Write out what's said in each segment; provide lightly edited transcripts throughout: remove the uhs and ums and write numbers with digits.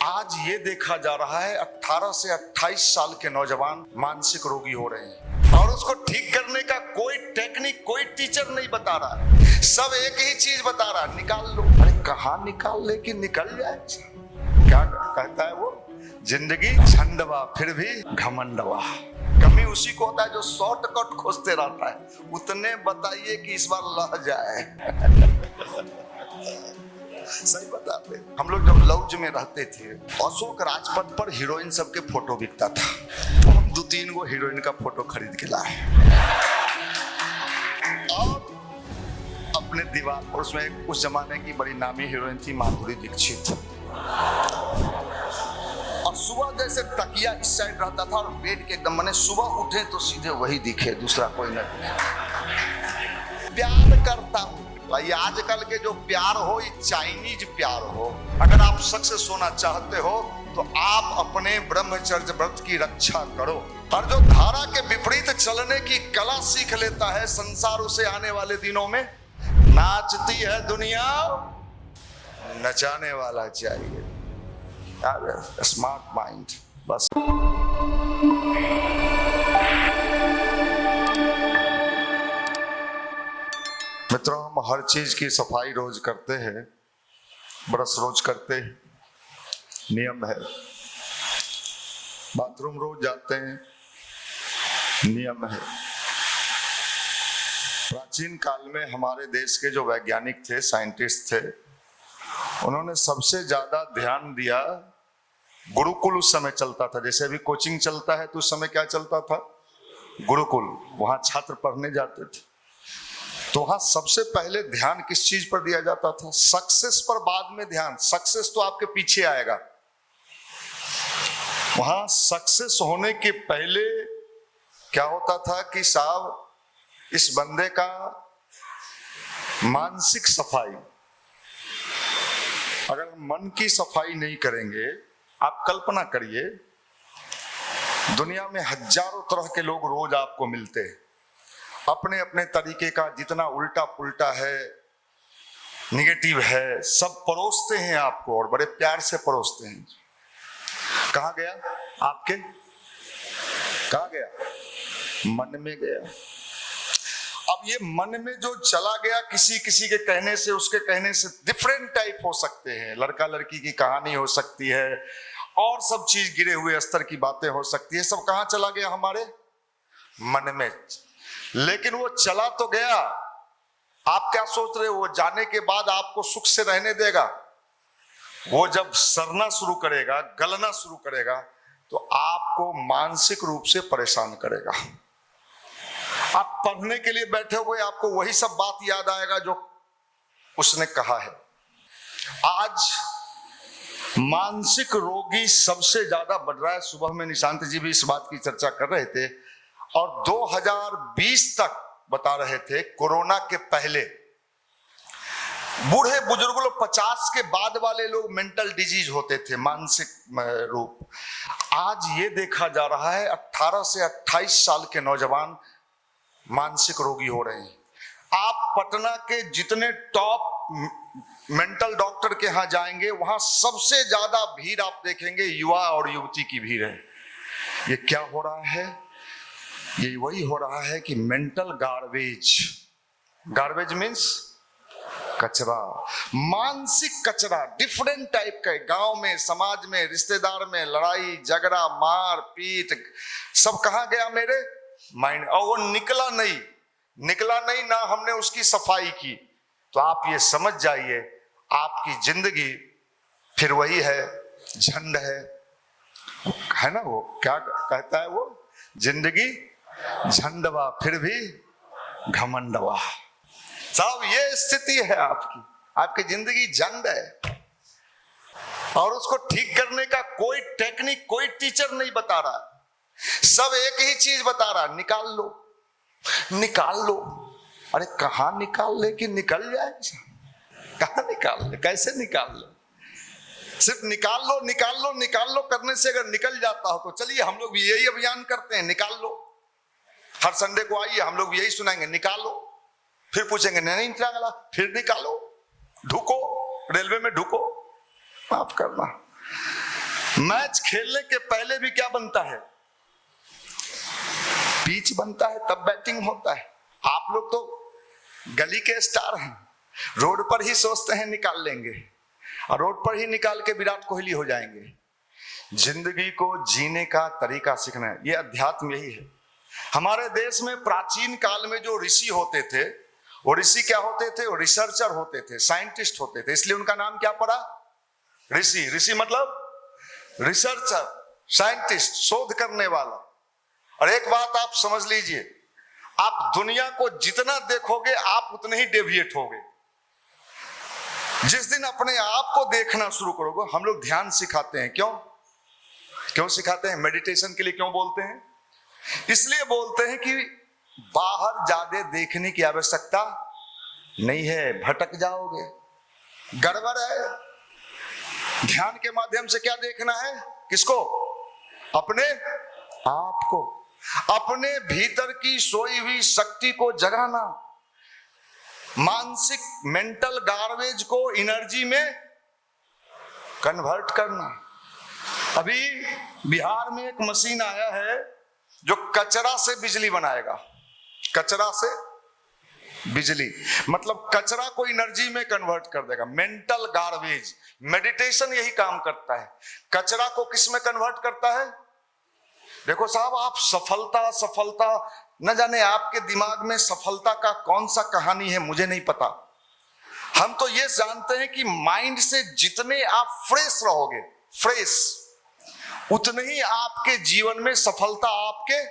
आज ये देखा जा रहा है 18 से 28 साल के नौजवान मानसिक रोगी हो रहे हैं और उसको ठीक करने का कोई टेक्निक, कोई टीचर नहीं बता रहा। सब एक ही चीज बता रहा, निकाल लो। अरे कहाँ निकाल ले कि निकल जाए? क्या कहता है वो, जिंदगी झंडवा फिर भी घमंडवा। कमी उसी को होता है जो शॉर्टकट खोजते रहता है। उतने बताइए कि इस बार लह जाए। सही बताते। हम लोग जब लॉज में रहते थे, अशोक राजपथ पर हीरोइन सबके फोटो बिकता था, तो हम 2-3 गो हीरोइन का फोटो खरीद के लाए और अपने दीवार पर, उसमें उस जमाने की बड़ी नामी हीरोइन थी माधुरी दीक्षित, और सुबह जैसे तकिया इस साइड रहता था और बेड के एकदम, मैंने सुबह उठे तो सीधे वही दिखे, दूसरा कोई नहीं। प्यार करता हूँ भाई, आजकल के जो प्यार हो ये चाइनीज प्यार हो। अगर आप सक्सेस होना चाहते हो तो आप अपने ब्रह्मचर्य व्रत की रक्षा करो, और जो धारा के विपरीत चलने की कला सीख लेता है, संसार उसे आने वाले दिनों में नाचती है दुनिया, नचाने वाला चाहिए। स्मार्ट माइंड बस। मित्रों, हम हर चीज की सफाई रोज करते हैं, ब्रश रोज करते हैं, नियम है। बाथरूम रोज जाते हैं, नियम है। प्राचीन काल में हमारे देश के जो वैज्ञानिक थे, साइंटिस्ट थे, उन्होंने सबसे ज्यादा ध्यान दिया, गुरुकुल उस समय चलता था। जैसे अभी कोचिंग चलता है तो उस समय क्या चलता था, गुरुकुल। वहां छात्र पढ़ने जाते थे, तो वहां सबसे पहले ध्यान किस चीज पर दिया जाता था? सक्सेस पर बाद में ध्यान। सक्सेस तो आपके पीछे आएगा। वहां सक्सेस होने के पहले क्या होता था कि साहब, इस बंदे का मानसिक सफाई, अगर मन की सफाई नहीं करेंगे, आप कल्पना करिए, दुनिया में हजारों तरह के लोग रोज आपको मिलते हैं, अपने अपने तरीके का, जितना उल्टा पुल्टा है, निगेटिव है, सब परोसते हैं आपको, और बड़े प्यार से परोसते हैं। कहाँ गया आपके? कहाँ गया? मन में गया। अब ये मन में जो चला गया, किसी किसी के कहने से, उसके कहने से डिफरेंट टाइप हो सकते हैं। लड़का लड़की की कहानी हो सकती है, और सब चीज गिरे हुए स्तर की बातें हो सकती है। सब कहाँ चला गया? हमारे मन में। लेकिन वो चला तो गया, आप क्या सोच रहे हो वो जाने के बाद आपको सुख से रहने देगा? वो जब सड़ना शुरू करेगा, गलना शुरू करेगा, तो आपको मानसिक रूप से परेशान करेगा। आप पढ़ने के लिए बैठे हुए, आपको वही सब बात याद आएगा जो उसने कहा है। आज मानसिक रोगी सबसे ज्यादा बढ़ रहा है। सुबह में निशांत जी भी इस बात की चर्चा कर रहे थे, और 2020 तक बता रहे थे, कोरोना के पहले बूढ़े बुजुर्ग लोग, 50 के बाद वाले लोग मेंटल डिजीज होते थे, मानसिक रूप। आज ये देखा जा रहा है 18 से 28 साल के नौजवान मानसिक रोगी हो रहे हैं। आप पटना के जितने टॉप मेंटल डॉक्टर के यहाँ जाएंगे, वहां सबसे ज्यादा भीड़ आप देखेंगे युवा और युवती की भीड़ है। ये क्या हो रहा है? ये वही हो रहा है कि मेंटल गार्बेज, गार्बेज मीन्स कचरा, मानसिक कचरा, डिफरेंट टाइप का। गांव में, समाज में, रिश्तेदार में लड़ाई झगड़ा, मार पीट, सब कहाँ गया? मेरे माइंड। और वो निकला नहीं ना हमने उसकी सफाई की। तो आप ये समझ जाइए, आपकी जिंदगी फिर वही है, झंड है ना। वो क्या कहता है वो, जिंदगी झंडवा फिर भी घमंडवा। साहब ये स्थिति है आपकी, आपकी जिंदगी झंड है, और उसको ठीक करने का कोई टेक्निक, कोई टीचर नहीं बता रहा। सब एक ही चीज बता रहा, निकाल लो, निकाल लो। अरे कहाँ निकाल ले कि निकल जाए? कहाँ निकाल ले, कैसे निकाल ले? सिर्फ निकाल लो निकाल लो निकाल लो करने से अगर निकल जाता हो तो चलिए, हम लोग भी यही अभियान करते हैं, निकाल लो। हर संडे को आइए, हम लोग यही सुनाएंगे, निकालो। फिर पूछेंगे नहीं निकाला, फिर निकालो। ढुको, रेलवे में ढुको, माफ करना। मैच खेलने के पहले भी क्या बनता है? पिच बनता है, तब बैटिंग होता है। आप लोग तो गली के स्टार हैं, रोड पर ही सोचते हैं निकाल लेंगे, और रोड पर ही निकाल के विराट कोहली हो जाएंगे। जिंदगी को जीने का तरीका सीखना है, ये अध्यात्म यही है। हमारे देश में प्राचीन काल में जो ऋषि होते थे, वो ऋषि क्या होते थे? वो रिसर्चर होते थे, साइंटिस्ट होते थे, इसलिए उनका नाम क्या पड़ा? ऋषि। ऋषि मतलब रिसर्चर, साइंटिस्ट, शोध करने वाला। और एक बात आप समझ लीजिए, आप दुनिया को जितना देखोगे आप उतने ही डेविएट होगे। जिस दिन अपने आप को देखना शुरू करोगे, हम लोग ध्यान सिखाते हैं, क्यों सिखाते हैं? मेडिटेशन के लिए क्यों बोलते हैं? इसलिए बोलते हैं कि बाहर ज्यादा देखने की आवश्यकता नहीं है, भटक जाओगे, गड़बड़ है। ध्यान के माध्यम से क्या देखना है? किसको? अपने आप को, अपने भीतर की सोई हुई शक्ति को जगाना, मानसिक मेंटल गार्बेज को एनर्जी में कन्वर्ट करना। अभी बिहार में एक मशीन आया है जो कचरा से बिजली बनाएगा। कचरा से बिजली मतलब कचरा को एनर्जी में कन्वर्ट कर देगा। मेंटल गार्बेज, मेडिटेशन यही काम करता है, कचरा को किस में कन्वर्ट करता है? देखो साहब, आप सफलता न जाने आपके दिमाग में सफलता का कौन सा कहानी है, मुझे नहीं पता। हम तो ये जानते हैं कि माइंड से जितने आप फ्रेश रहोगे, उतने ही आपके जीवन में सफलता आपके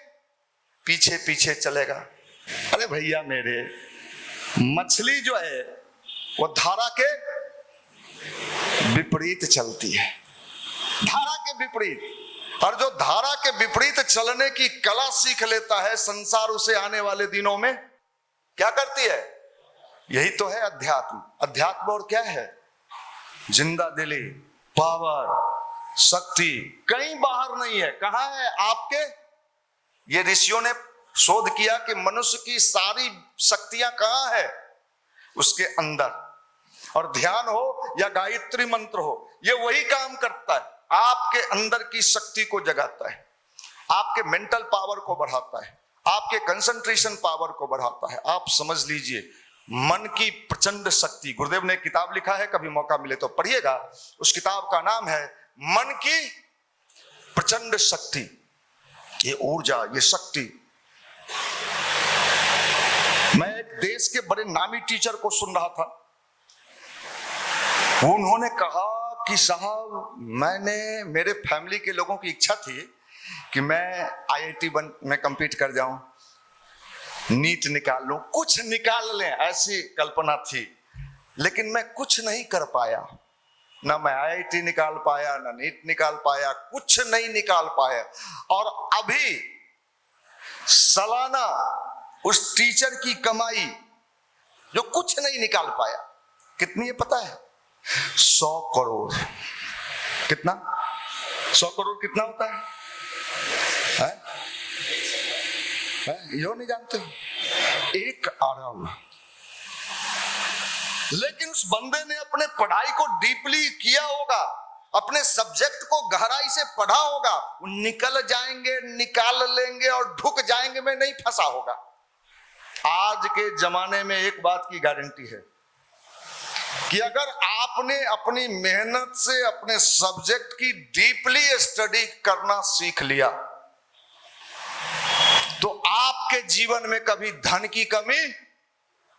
पीछे पीछे चलेगा। अरे भैया मेरे, मछली जो है वो धारा के विपरीत चलती है, धारा के विपरीत। और जो धारा के विपरीत चलने की कला सीख लेता है, संसार उसे आने वाले दिनों में क्या करती है? यही तो है अध्यात्म। अध्यात्म और क्या है? जिंदा दिली, पावर, शक्ति कहीं बाहर नहीं है। कहां है? आपके। ये ऋषियों ने शोध किया कि मनुष्य की सारी शक्तियां कहां है? उसके अंदर। और ध्यान हो या गायत्री मंत्र हो, ये वही काम करता है, आपके अंदर की शक्ति को जगाता है, आपके मेंटल पावर को बढ़ाता है, आपके कंसंट्रेशन पावर को बढ़ाता है। आप समझ लीजिए, मन की प्रचंड शक्ति। गुरुदेव ने किताब लिखा है, कभी मौका मिले तो पढ़िएगा। उस किताब का नाम है मन की प्रचंड शक्ति। ये ऊर्जा, ये शक्ति। मैं एक देश के बड़े नामी टीचर को सुन रहा था, उन्होंने कहा कि साहब, मेरे फैमिली के लोगों की इच्छा थी कि मैं IIT में कंपीट कर जाऊं, नीट निकाल लूं, कुछ निकाल लें, ऐसी कल्पना थी। लेकिन मैं कुछ नहीं कर पाया, ना मैं IIT निकाल पाया, ना नीट निकाल पाया, कुछ नहीं निकाल पाया। और अभी सालाना उस टीचर की कमाई जो कुछ नहीं निकाल पाया, कितनी है पता है? 100 करोड़। कितना? 100 करोड़ कितना होता है? यो नहीं जानते? 1 अरब। लेकिन उस बंदे ने अपने पढ़ाई को डीपली किया होगा, अपने सब्जेक्ट को गहराई से पढ़ा होगा, वो निकल जाएंगे, निकाल लेंगे और ढुक जाएंगे में नहीं फंसा होगा। आज के जमाने में एक बात की गारंटी है कि अगर आपने अपनी मेहनत से अपने सब्जेक्ट की डीपली स्टडी करना सीख लिया, तो आपके जीवन में कभी धन की कमी,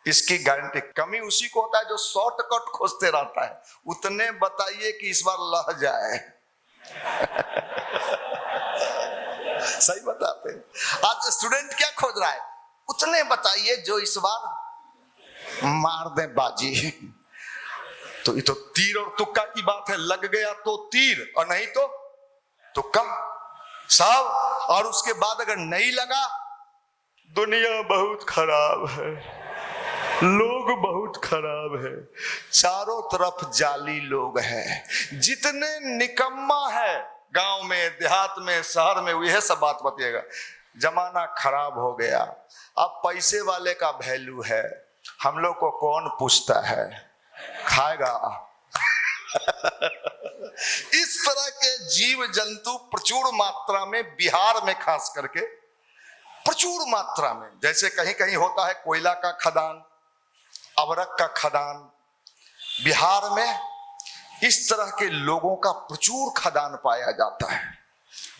इसकी गारंटी। कमी उसी को होता है जो शॉर्टकट खोजते रहता है। उतने बताइए कि इस बार लह जाए। सही बताते हैं। आज स्टूडेंट क्या खोज रहा है? उतने बताइए जो इस बार मार दे बाजी। तो ये तो तीर और तुक्का की बात है, लग गया तो तीर और नहीं तो तुक्का साहब। और उसके बाद अगर नहीं लगा, दुनिया बहुत खराब है, लोग बहुत खराब है, चारों तरफ जाली लोग हैं, जितने निकम्मा है गांव में, देहात में, शहर में, यह सब बात बताइएगा। जमाना खराब हो गया, अब पैसे वाले का वैल्यू है, हम लोग को कौन पूछता है, खाएगा। इस तरह के जीव जंतु प्रचुर मात्रा में, बिहार में खास करके प्रचुर मात्रा में, जैसे कहीं कहीं होता है कोयला का खदान, अबरक का खदान, बिहार में इस तरह के लोगों का प्रचुर खदान पाया जाता है।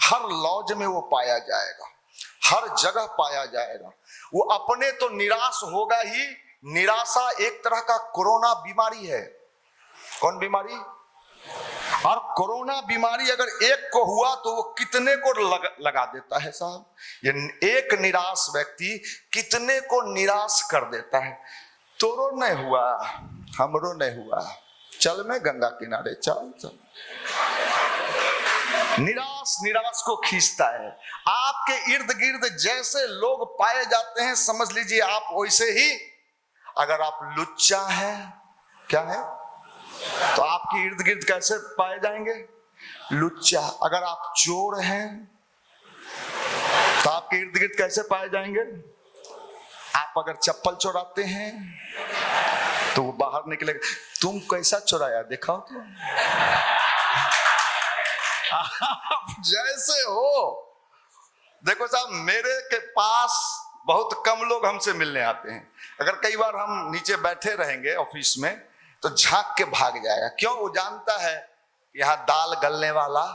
हर लॉज में वो पाया जाएगा, हर जगह पाया जाएगा। वो अपने तो निराश होगा ही। निराशा एक तरह का कोरोना बीमारी है। कौन बीमारी? और कोरोना बीमारी अगर एक को हुआ तो वो कितने को लगा देता है साहब। ये एक निराश व्यक्ति कितने को निराश कर देता है। तोरो नहीं हुआ, हमरो नहीं हुआ, चल मैं गंगा किनारे, चल चल। निराश को खींचता है। आपके इर्द गिर्द जैसे लोग पाए जाते हैं, समझ लीजिए आप वैसे ही। अगर आप लुच्चा हैं, क्या है, तो आपके इर्द गिर्द कैसे पाए जाएंगे? लुच्चा। अगर आप चोर हैं तो आपके इर्द गिर्द कैसे पाए जाएंगे? आप अगर चप्पल चुराते हैं तो वो बाहर निकलेगा, तुम कैसा चुराया दिखाओ तो। आप जैसे हो। देखो साहब, मेरे के पास बहुत कम लोग हमसे मिलने आते हैं। अगर कई बार हम नीचे बैठे रहेंगे ऑफिस में तो झांक के भाग जाएगा। क्यों? वो जानता है यहाँ दाल गलने वाला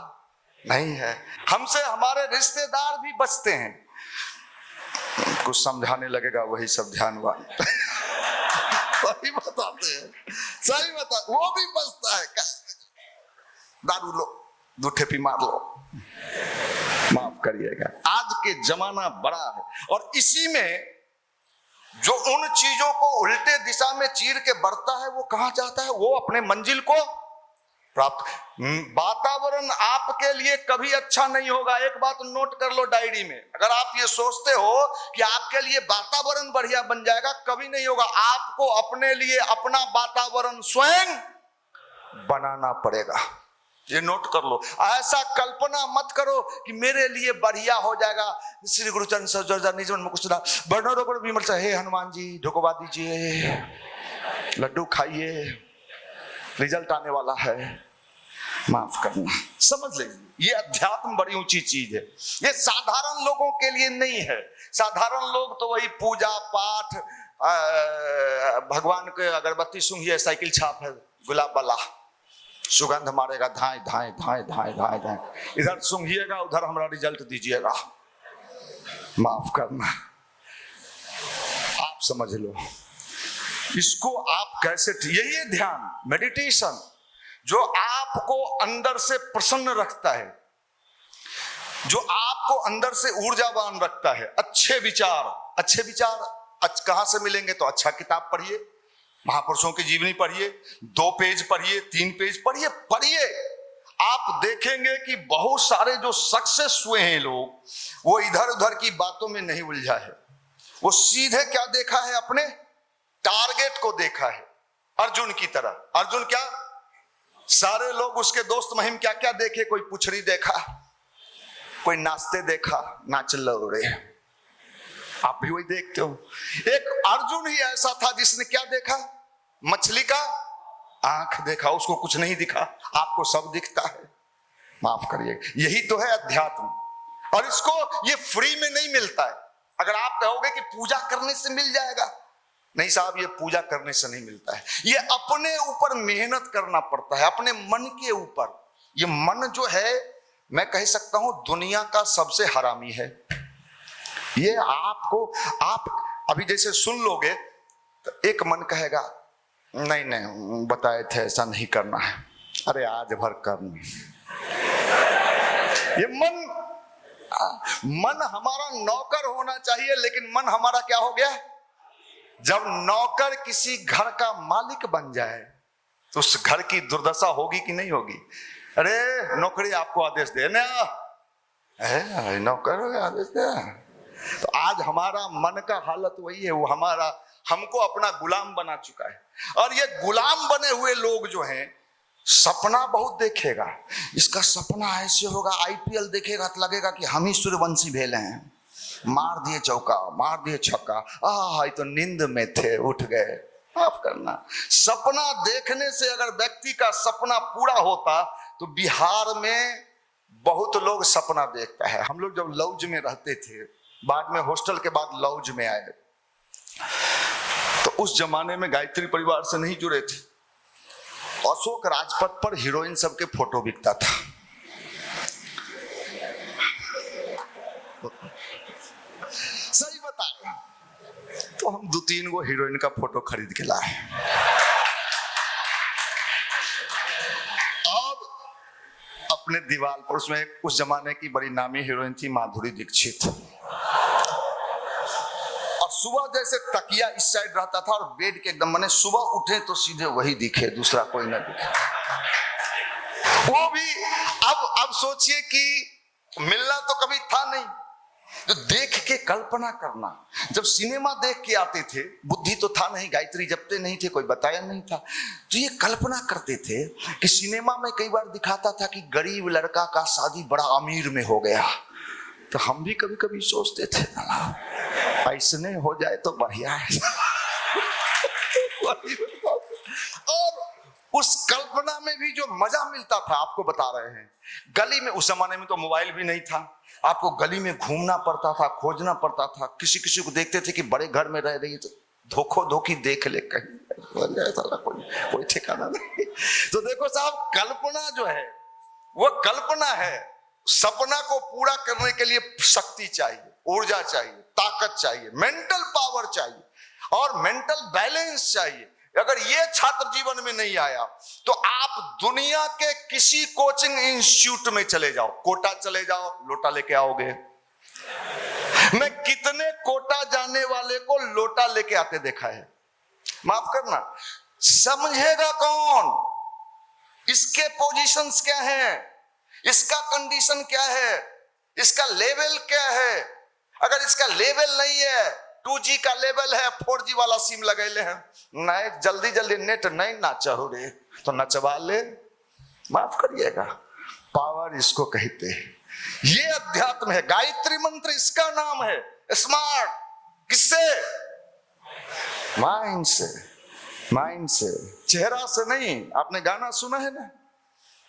नहीं है। हमसे हमारे रिश्तेदार भी बचते हैं। कुछ समझाने लगेगा वही सब ध्यानवान। सही बताते हैं, सही बता, वो भी बचता है। दारू लो, दूठे पी मार लो, माफ करिएगा। आज के जमाना बड़ा है और इसी में जो उन चीजों को उल्टे दिशा में चीर के बढ़ता है, वो कहां जाता है? वो अपने मंजिल को प्राप्त। वातावरण आपके लिए कभी अच्छा नहीं होगा। एक बात नोट कर लो डायरी में। अगर आप ये सोचते हो कि आपके लिए वातावरण बढ़िया बन जाएगा, कभी नहीं होगा। आपको अपने लिए अपना वातावरण स्वयं बनाना पड़ेगा। ये नोट कर लो। ऐसा कल्पना मत करो कि मेरे लिए बढ़िया हो जाएगा। श्री गुरुचरण विमल से, हे हनुमान जी ढुकवा दीजिए, लड्डू खाइए, रिजल्ट आने वाला है, माफ करना। समझ लीजिए, ये अध्यात्म बड़ी ऊंची चीज है। ये साधारण लोगों के लिए नहीं है। साधारण लोग तो वही पूजा पाठ, भगवान के अगरबत्ती सूंघिए, साइकिल छाप है गुलाब वाला, सुगंध मारेगा, धाए धाए धाए धाए धाए धाए, इधर सूंघिएगा, उधर हमारा रिजल्ट दीजिएगा, माफ करना। आप समझ लो इसको। आप कैसे, यही है ध्यान, मेडिटेशन, जो आपको अंदर से प्रसन्न रखता है, जो आपको अंदर से ऊर्जावान रखता है। अच्छे विचार, अच्छे विचार कहां से मिलेंगे? तो अच्छा किताब पढ़िए, महापुरुषों की जीवनी पढ़िए, 2 पेज पढ़िए, 3 पेज पढ़िए, पढ़िए। आप देखेंगे कि बहुत सारे जो सक्सेस हुए हैं लोग, वो इधर उधर की बातों में नहीं उलझा है। वो सीधे क्या देखा है? अपने टारगेट को देखा है। अर्जुन की तरह। अर्जुन क्या, सारे लोग उसके दोस्त महिम क्या क्या देखे? कोई पुछड़ी देखा, कोई नाचते देखा, नाच लो रे। आप भी वही देखते हो। एक अर्जुन ही ऐसा था जिसने क्या देखा? मछली का आंख देखा, उसको कुछ नहीं दिखा। आपको सब दिखता है, माफ करिए। यही तो है अध्यात्म। और इसको ये फ्री में नहीं मिलता है। अगर आप कहोगे कि पूजा करने से मिल जाएगा, नहीं साहब, ये पूजा करने से नहीं मिलता है। ये अपने ऊपर मेहनत करना पड़ता है, अपने मन के ऊपर। ये मन जो है, मैं कह सकता हूं दुनिया का सबसे हरामी है। ये आपको, आप अभी जैसे सुन लोगे तो एक मन कहेगा नहीं नहीं बताए थे ऐसा नहीं करना है, अरे आज भर करना। ये मन हमारा नौकर होना चाहिए, लेकिन मन हमारा क्या हो गया? जब नौकर किसी घर का मालिक बन जाए तो उस घर की दुर्दशा होगी कि नहीं होगी? अरे नौकरी आपको आदेश दे ना, नौकर आदेश दे। तो आज हमारा मन का हालत वही है। वो हमको अपना गुलाम बना चुका है। और ये गुलाम बने हुए लोग जो हैं, सपना बहुत देखेगा। इसका सपना ऐसे होगा, आईपीएल देखेगा तो लगेगा कि हम ही सूर्यवंशी भेले हैं, मार दिए चौका, मार दिए छक्का, तो नींद में थे, उठ गए। माफ करना, सपना देखने से अगर व्यक्ति का सपना पूरा होता तो बिहार में बहुत लोग सपना देखता है। हम लोग जब लॉज में रहते थे, बाद में हॉस्टल के बाद लॉज में आए, तो उस जमाने में गायत्री परिवार से नहीं जुड़े थे। अशोक राजपथ पर हीरोइन सबके फोटो बिकता था। सही बताए तो हम 2-3 गो हीरोइन का फोटो खरीद के लाए। अब अपने दीवार पर, उसमें उस जमाने की बड़ी नामी हीरोइन थी माधुरी दीक्षित, और सुबह जैसे तकिया इस साइड रहता था और बेड के एकदम, माने सुबह उठे तो सीधे वही दिखे, दूसरा कोई ना दिखे। वो भी अब सोचिए कि मिलना तो कभी था नहीं, तो देख के कल्पना करना। जब सिनेमा देख के आते थे, बुद्धि तो था नहीं, गायत्री जपते नहीं थे, कोई बताया नहीं था, तो ये कल्पना करते थे कि सिनेमा में कई बार दिखाता था कि गरीब लड़का का शादी बड़ा अमीर में हो गया, तो हम भी कभी कभी सोचते थे ऐसने हो जाए तो बढ़िया है। और उस कल्पना में भी जो मजा मिलता था, आपको बता रहे हैं, गली में, उस जमाने में तो मोबाइल भी नहीं था, आपको गली में घूमना पड़ता था, खोजना पड़ता था। किसी किसी को देखते थे कि बड़े घर में रह रही है तो धोखो धोखी देख ले, कहीं कोई ठिकाना नहीं। तो देखो साहब, कल्पना जो है वो कल्पना है। सपना को पूरा करने के लिए शक्ति चाहिए, ऊर्जा चाहिए, ताकत चाहिए, मेंटल पावर चाहिए और मेंटल बैलेंस चाहिए। अगर ये छात्र जीवन में नहीं आया तो आप दुनिया के किसी कोचिंग इंस्टीट्यूट में चले जाओ, कोटा चले जाओ, लोटा लेके आओगे। मैं कितने कोटा जाने वाले को लोटा लेके आते देखा है। माफ करना, समझेगा कौन? इसके पोजीशंस क्या हैं, इसका कंडीशन क्या है, इसका लेवल क्या है। अगर इसका लेवल नहीं है, 2G का लेवल है, 4G वाला सिम लगेले हैं, नहीं जल्दी जल्दी नेट नहीं नाचो रे, तो नचवा ले। माफ करिएगा, पावर इसको कहते हैं। ये अध्यात्म है, गायत्री मंत्र इसका नाम है। स्मार्ट किससे? माइंड से, माइंड से, चेहरा से नहीं। आपने गाना सुना है ना,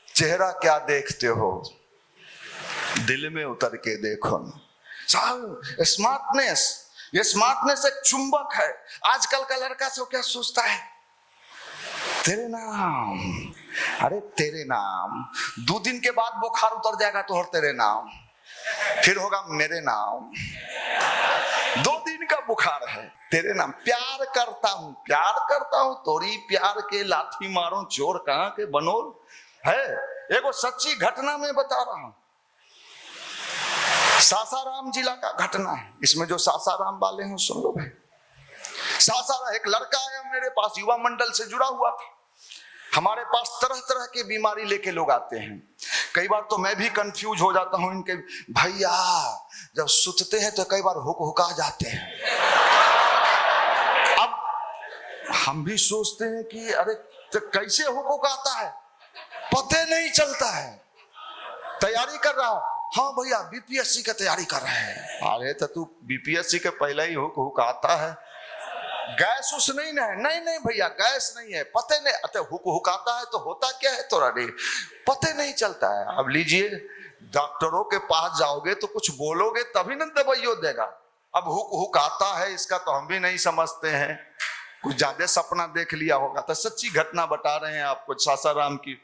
चेहरा क्या देखते हो, दिल में उतर के देखो ना। स्मार्टनेस, ये स्मार्टनेस एक चुंबक है। आजकल का लड़का सब क्या सोचता है, तेरे नाम, अरे तेरे नाम, 2 दिन के बाद बुखार उतर जाएगा तो और तेरे नाम, फिर होगा मेरे नाम। 2 दिन का बुखार है, तेरे नाम। प्यार करता हूं तोरी प्यार के लाठी मारो चोर कहां के बनोर है। एगो सच्ची घटना में बता रहा हूं, सासाराम जिला का घटना है। इसमें जो सासाराम वाले हैं सुन लो भाई। सासाराम, एक लड़का आया मेरे पास, युवा मंडल से जुड़ा हुआ था। हमारे पास तरह तरह के बीमारी लेके लोग आते हैं। कई बार तो मैं भी कंफ्यूज हो जाता हूं इनके, भैया जब सुतते हैं तो कई बार हुक्का जाते हैं। अब हम भी सोचते हैं कि अरे तो कैसे हुक्का आता है, पता नहीं चलता है। तैयारी कर रहा हूं, हाँ भैया बीपीएससी की तैयारी कर रहे हैं। अरे तो तू बीपीएससी के पहले ही हुक आता है, गैस उस नहीं है। नहीं भैया गैस नहीं है, पते नहीं, अरे हुक आता है तो होता क्या है तोरा रे, पते नहीं चलता है। अब लीजिए, डॉक्टरों के पास जाओगे तो कुछ बोलोगे तभी ना दवाइयों देगा। अब हुक आता है इसका तो हम भी नहीं समझते हैं, कुछ ज्यादा सपना देख लिया होगा। तो सच्ची घटना बता रहे हैं आपको सासाराम की।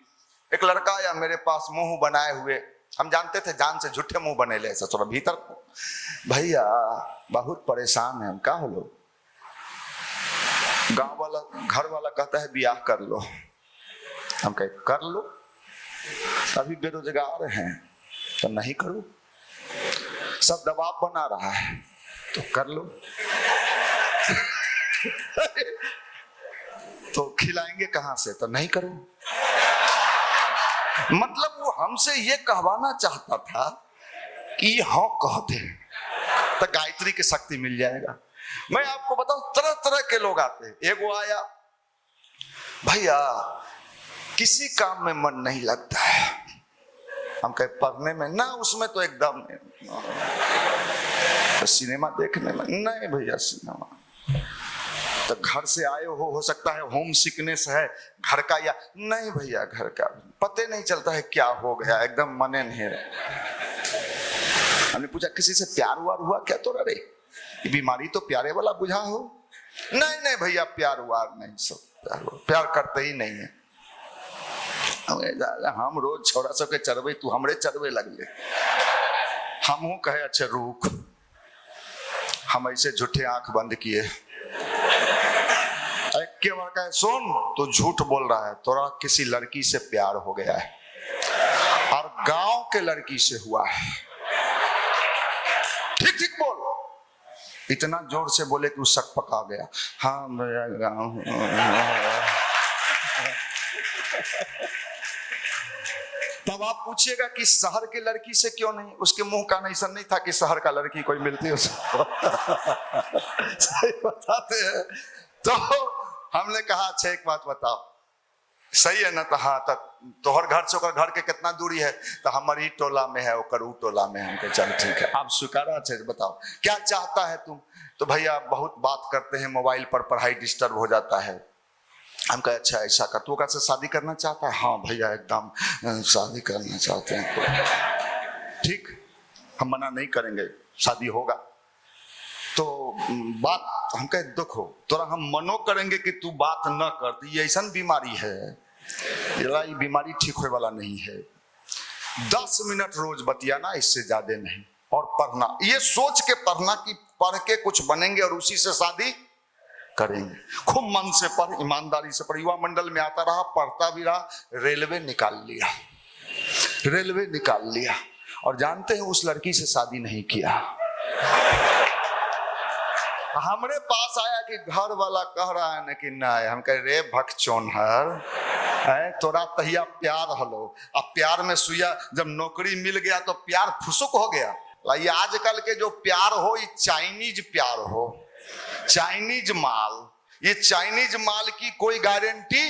एक लड़का आया मेरे पास, मुंह बनाए हुए, हम जानते थे जान से झूठे मुंह बने ले थोड़ा भीतर। भैया बहुत परेशान है, क्या हो लो? गांव वाला, घर वाला कहता है ब्याह कर लो। हम कहे कर लो, अभी बेरोजगार हैं तो नहीं करो, सब दबाव बना रहा है तो कर लो। तो खिलाएंगे कहां से, तो नहीं करो। मतलब वो हमसे ये कहवाना चाहता था कि हाँ कह दे तो गायत्री की शक्ति मिल जाएगा। मैं आपको बताऊं, तरह तरह के लोग आते हैं। एगो आया, भैया किसी काम में मन नहीं लगता है। हम कहे पढ़ने में ना, उसमें तो एकदम नहीं। तो सिनेमा देखने में नहीं भैया, सिनेमा तो घर से आए हो सकता है होम सिकनेस है, घर का या नहीं भैया, घर का पते नहीं चलता है क्या हो गया, एकदम मने नहीं रहे। हमने पूछा किसी से प्यार वार हुआ क्या? तो अरे बीमारी तो प्यारे वाला बुझा हो। नहीं नहीं भैया प्यार वार नहीं, सब प्यार करते ही नहीं है। हम रोज छोड़ा सब के चरवे, तू हमरे चरवे लगले। हम कहे अच्छे रुक, हम ऐसे झूठे आंख बंद किए। के बार कहे सुन, तू झूठ बोल रहा है, तोरा किसी लड़की से प्यार हो गया है और गांव के लड़की से हुआ है। ठीक ठीक बोल। इतना जोर से बोले कि वो शक पका गया। हाँ मेरा गाँव। तब आप पूछिएगा कि शहर के लड़की से क्यों नहीं? उसके मुंह का ऐसा नहीं था कि शहर का लड़की कोई मिलती है उसको। सही बताते हैं। तो हमने कहा अच्छा एक बात बताओ, सही है ना? तो हाँ, तोहर घर से ओकर घर के कितना दूरी है? तो हमारी ई टोला में है, ओकर ऊ टोला में है। हमको चल ठीक है, आप स्वीकारा। अच्छे बताओ क्या चाहता है तुम? तो भैया बहुत बात करते हैं मोबाइल पर, पढ़ाई डिस्टर्ब हो जाता है। हम कहे अच्छा ऐसा कर, तू से शादी करना चाहता है? हाँ भैया एकदम शादी करना चाहते हैं। ठीक, हम मना नहीं करेंगे, शादी होगा। तो बात हम कहे देखो, तोरा हम मनो करेंगे कि तू बात न कर, ये ऐसा बीमारी है, ये बीमारी ठीक होने वाला नहीं है। 10 मिनट रोज बतियाना, इससे ज्यादा नहीं। और पढ़ना, ये सोच के पढ़ना कि पढ़ के कुछ बनेंगे और उसी से शादी करेंगे। खूब मन से पढ़, ईमानदारी से पढ़। युवा मंडल में आता रहा, पढ़ता भी रहा, रेलवे निकाल लिया, रेलवे निकाल लिया। और जानते हैं उस लड़की से शादी नहीं किया। हमरे पास आया कि घर वाला कह रहा है ना कि नहीं। हम कह रे भक्चोनहर है, तोरा तहिया प्यार हलो, अब प्यार में सुइया जब नौकरी मिल गया तो प्यार फुसुक हो गया। ये आजकल के जो प्यार हो, ये चाइनीज प्यार हो, चाइनीज माल। ये चाइनीज माल की कोई गारंटी।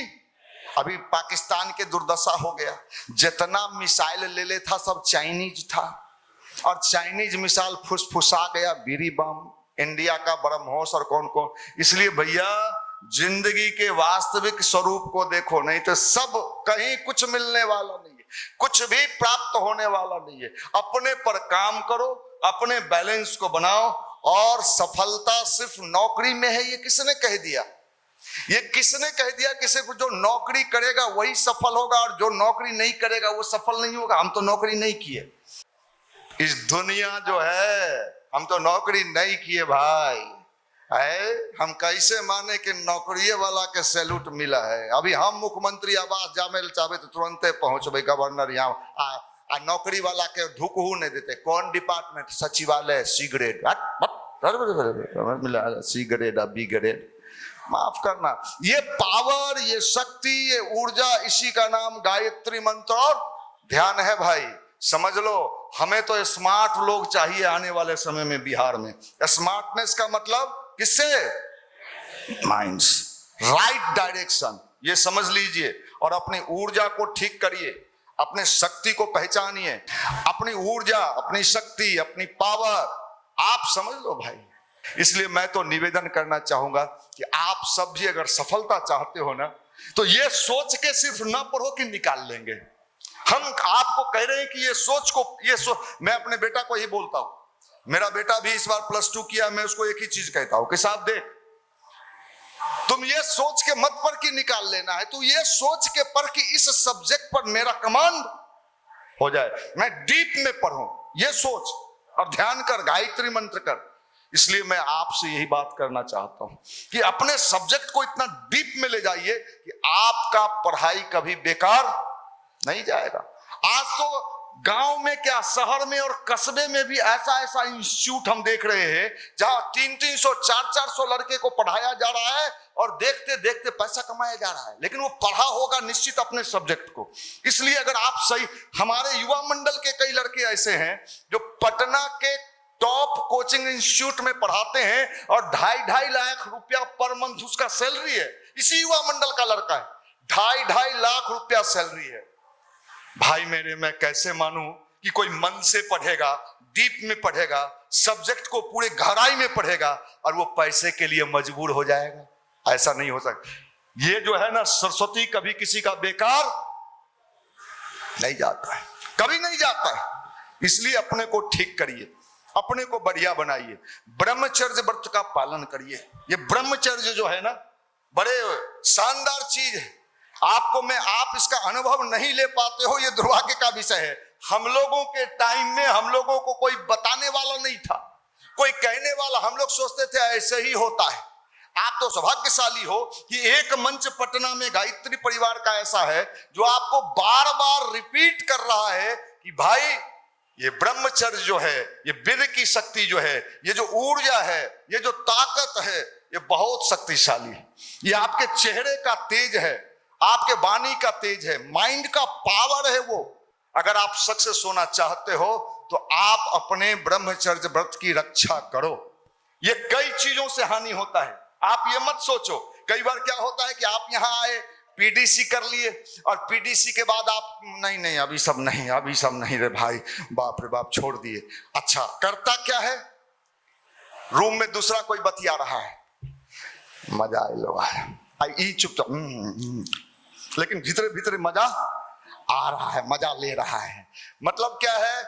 अभी पाकिस्तान के दुर्दशा हो गया, जितना मिसाइल ले ले था सब चाइनीज था, और चाइनीज मिसाइल फुसफुसा गया, बीरी बम, इंडिया का ब्रह्मोस और कौन कौन। इसलिए भैया जिंदगी के वास्तविक स्वरूप को देखो, नहीं तो सब कहीं कुछ मिलने वाला नहीं है, कुछ भी प्राप्त होने वाला नहीं है। अपने पर काम करो, अपने बैलेंस को बनाओ, और सफलता सिर्फ नौकरी में है, ये किसने कह दिया? ये किसने कह दिया? किसी को जो नौकरी करेगा वही सफल होगा, और जो नौकरी नहीं करेगा वो सफल नहीं होगा। हम तो नौकरी नहीं किए, इस दुनिया जो है, हम तो नौकरी नहीं किए भाई। है हम कैसे माने कि नौकरी वाला के सैल्यूट मिला है? अभी हम मुख्यमंत्री आवास जामे चाहे तो तुरंते पहुंचबे, गवर्नर यहाँ आ नौकरी वाला के ढुकहू नहीं देते। कौन डिपार्टमेंट? सचिवालय, सी ग्रेड मिला, सी ग्रेड, बी ग्रेड। माफ करना, ये पावर, ये शक्ति, ये ऊर्जा, इसी का नाम गायत्री मंत्र और ध्यान है भाई। समझ लो, हमें तो स्मार्ट लोग चाहिए आने वाले समय में बिहार में। स्मार्टनेस का मतलब किससे? माइंड्स, राइट डायरेक्शन, ये समझ लीजिए। और अपनी ऊर्जा को ठीक करिए, अपने शक्ति को पहचानिए। अपनी ऊर्जा, अपनी शक्ति, अपनी पावर आप समझ लो भाई। इसलिए मैं तो निवेदन करना चाहूंगा कि आप सब भी अगर सफलता चाहते हो ना, तो ये सोच के सिर्फ ना पढ़ो कि निकाल लेंगे। हम आपको कह रहे हैं कि ये सोच को, मैं अपने बेटा को ही बोलता हूं, मेरा बेटा भी इस बार +2 किया, मैं उसको एक ही चीज कहता हूं कि साहब देख, तुम ये सोच के मत पढ़ कि निकाल लेना है, तू ये सोच के पढ़ कि इस सब्जेक्ट पर मेरा कमांड हो जाए, मैं डीप में पढ़ूं, ये सोच और ध्यान कर, गायत्री मंत्र कर। इसलिए मैं आपसे यही बात करना चाहता हूं कि अपने सब्जेक्ट को इतना डीप में ले जाइए कि आपका पढ़ाई कभी बेकार नहीं जाएगा। आज तो गांव में क्या, शहर में और कस्बे में भी ऐसा ऐसा इंस्टीट्यूट हम देख रहे हैं जहां 300-300, 400-400 लड़के को पढ़ाया जा रहा है, और देखते देखते पैसा कमाया जा रहा है, लेकिन वो पढ़ा होगा निश्चित अपने सब्जेक्ट को। इसलिए अगर आप सही, हमारे युवा मंडल के कई लड़के ऐसे हैं जो पटना के टॉप कोचिंग इंस्टीट्यूट में पढ़ाते हैं, और 2.5 लाख रुपया पर मंथ उसका सैलरी है। इसी युवा मंडल का लड़का है, 2.5 लाख रुपया सैलरी है। भाई मेरे, मैं कैसे मानूं कि कोई मन से पढ़ेगा, डीप में पढ़ेगा, सब्जेक्ट को पूरे गहराई में पढ़ेगा, और वो पैसे के लिए मजबूर हो जाएगा? ऐसा नहीं हो सकता। ये जो है ना सरस्वती कभी किसी का बेकार नहीं जाता है, कभी नहीं जाता है। इसलिए अपने को ठीक करिए, अपने को बढ़िया बनाइए, ब्रह्मचर्य व्रत का पालन करिए। ये ब्रह्मचर्य जो है ना बड़े शानदार चीज है। आप इसका अनुभव नहीं ले पाते हो, ये दुर्भाग्य का विषय है। हम लोगों के टाइम में हम लोगों को कोई बताने वाला नहीं था, कोई कहने वाला। हम लोग सोचते थे ऐसे ही होता है। आप तो सौभाग्यशाली हो कि एक मंच पटना में गायत्री परिवार का ऐसा है जो आपको बार बार रिपीट कर रहा है कि भाई ये ब्रह्मचर्य जो है, ये वीर्य की शक्ति जो है, ये जो ऊर्जा है, ये जो ताकत है, ये बहुत शक्तिशाली है। ये आपके चेहरे का तेज है, आपके वाणी का तेज है, माइंड का पावर है वो। अगर आप सक्सेस होना चाहते हो तो आप अपने ब्रह्मचर्य व्रत की रक्षा करो। ये कई चीजों से हानि होता है, आप ये मत सोचो। कई बार क्या होता है कि आप यहां आए, पीडीसी कर लिए और पीडीसी के बाद आप नहीं अभी सब नहीं रे भाई, बाप रे बाप छोड़ दिए। अच्छा करता क्या है, रूम में दूसरा कोई बतिया रहा है, मजा आ लो आई चुपचाप, लेकिन भीतर भीतर मजा आ रहा है, मजा ले रहा है। मतलब क्या है,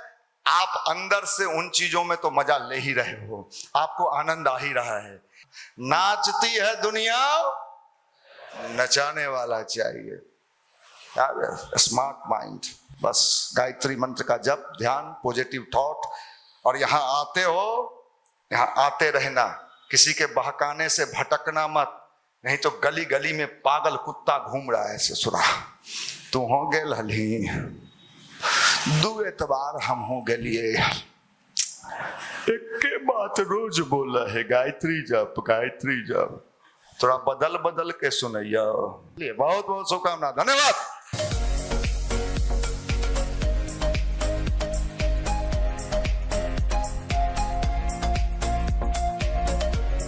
आप अंदर से उन चीजों में तो मजा ले ही रहे हो, आपको आनंद आ ही रहा है। नाचती है दुनिया, नचाने वाला चाहिए। स्मार्ट माइंड, बस गायत्री मंत्र का जप, ध्यान, पॉजिटिव थॉट। और यहां आते हो, यहां आते रहना, किसी के बहकाने से भटकना मत, नहीं तो गली गली में पागल कुत्ता घूम रहा है ससुरा। तू हो गेल हली, दू एतबार हम हो गलिए, एक के बात रोज बोला है, गायत्री जप। थोड़ा बदल के सुनैया। बहुत बहुत शुभकामना, धन्यवाद।